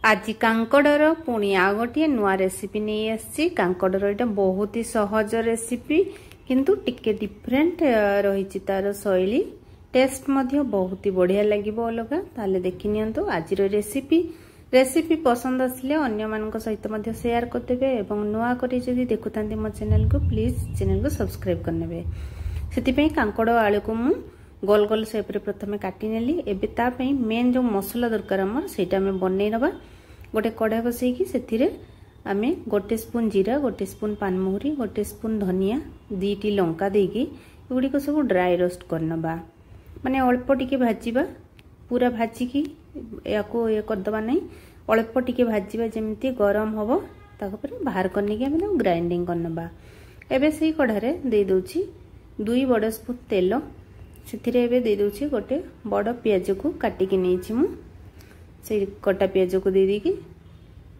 आज कांकड़र पुणी आ गोटे नुआ रेसिपी नहीं आसी। कांकड़र एटा बहुत ही सहज रेसिपी किंतु टिके डिफरेंट रही तार शैली टेस्ट मध्य बहुत ही बढ़िया लगे अलग। ताले देखि नियंतु आज रेसिपी पसंद आसिले अन्य मानक सहित मध्य शेयर करदेबे एवं नुआ करी जदि देखुतांती मो चैनल को प्लीज चैनल को सब्सक्राइब करनेबे। सेति कांकड़ आलू को मु गोल गोल शेप रे प्रथमे काटी नेली। एबे ता पई मेन जो मसला दरकार हमर सेटा में बनै नबा। गोटे कढ़ाई बसैकी सेथिरे आमे गोटे स्पून जीरा, गोटे स्पून पानमहुरी, गोटे स्पून धनिया, 2टी लंका देकी एगुडी को सब ड्राई रोस्ट करनबा। माने अल्प टिके भाजीबा, पूरा भाजिकी याको ये करदबा नहीं, अल्प टिके भाजीबा जेमती गरम हबो ताको पर बाहर करने के आमे ग्राइंडिंग करनबा। एबे सेही कढ़ारे दे दोछि 2 बड़ स्पून तेल। सेथिरे एबे दे दोछि गोटे बड़ प्याज को काटी के नेछि मु। से कटा प्याज को दे देकी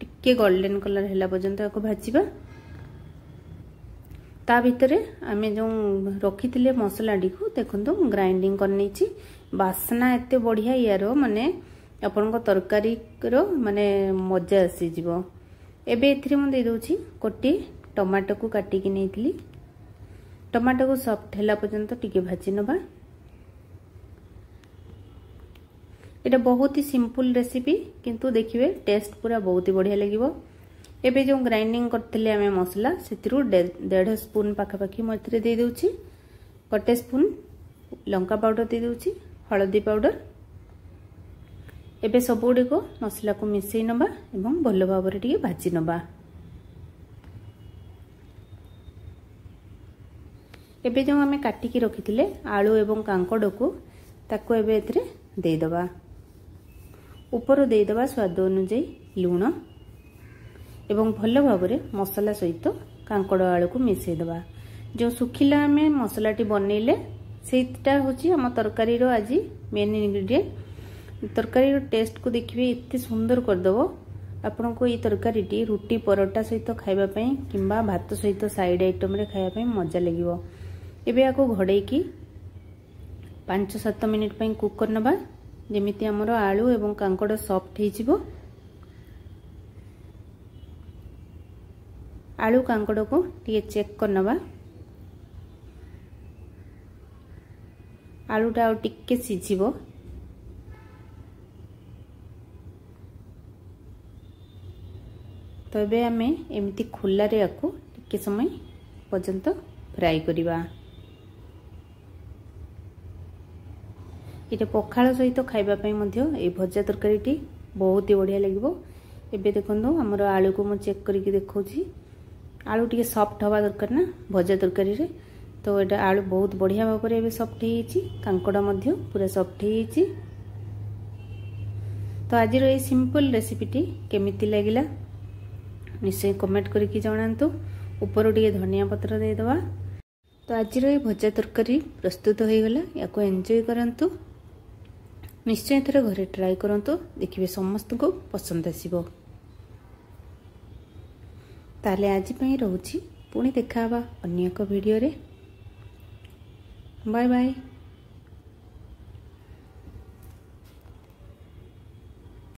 टिके गोल्डन कलर हैला पर्यंत याको भाजीबा। ता भितरे आमे जो रखिथिले मसला डी को देखंतु ग्राइंडिंग करनी छी। बासना एते बढ़िया यार माने आपन को तरकारी रो माने मजा आसी जीवो। एबे एथिरे मु दे दोछि कोटी टमाटो को काटी के नेथिली। टमाटो को सॉफ्ट हैला पर्यंत टिके भाजी नबा। एटा बहुत ही सिंपल रेसिपी किंतु देखिए टेस्ट पूरा बहुत ही बढ़िया लगिवो। एबे जो ग्राइंडिंग करथिले आमे मसला सेतिरु 1.5 स्पून पाखापाखी मथरे दे दोछि। 1 स्पून लंका पाउडर दे दोछि, हळदी पाउडर। एबे सबुडी को मसला को मिसई नबा एवं भलो भाबरे टिके भाजी नबा। एबे जो आमे काटी की रखिथिले आलू एवं कांकड़ को ताको एबे एथरे दे दबा। ऊपर दे दबा स्वाद अनुसार लूण एवं भल भाबरे मसला सहित कांकड़ आलू को मिसई दबा। जो सुखिला आमे मसलाटी बनैले सेटा होची हम तरकारी रो आज मेन इंग्रेडिएंट। तरकारी रो टेस्ट को देखिबे इत्ते सुंदर कर दबो। आपन को ये तरकारी टी रोटी परोटा सहित खाइबा पई किंबा भात सहित साइड आइटम रे खाइबा पई मजा लागिवो। एबे याको घोड़े की 5-7 मिनिट पई कुक करनबा जेमिति हमर आलू एवं कांकड़ सॉफ्ट हे जिवो। आलू कांकड़ को टिके चेक करनबा। आलूटा और टिके सिझिवो। तो एबे आमे एमिति खुला रे याको टिके समय पर्यंत फ्राई करिबा। ये पखाड़ सहित खाइबा पई मध्य ए भजा तरकारी बहुत ही बढ़िया लगिवो। एबे देखंतु हमर आलू को मु चेक करके देखौछि। आलू टिके सॉफ्ट हवा दरकार ना भजा तरकारी रे। तो एटा आलू बहुत बढ़िया भाव रे एबे सॉफ्ट हेछि, कांकड़ा मध्य पूरा सॉफ्ट हेछि। तो आज रो ए सिंपल रेसिपी केमिति लागिला निश्चय कमेंट करके जणांतु। ऊपर टिके धनिया पत्र दे दबा। तो आज रो ए भजा तरकारी प्रस्तुत हो गला। याको एंजॉय करंतु। निश्चय थरे घरे ट्राई करंतु, देखिबे समस्त को पसंद आसीबो। ताले आज पई रहउछि, पुणी देखाबा अन्य एक वीडियो रे। Bye bye.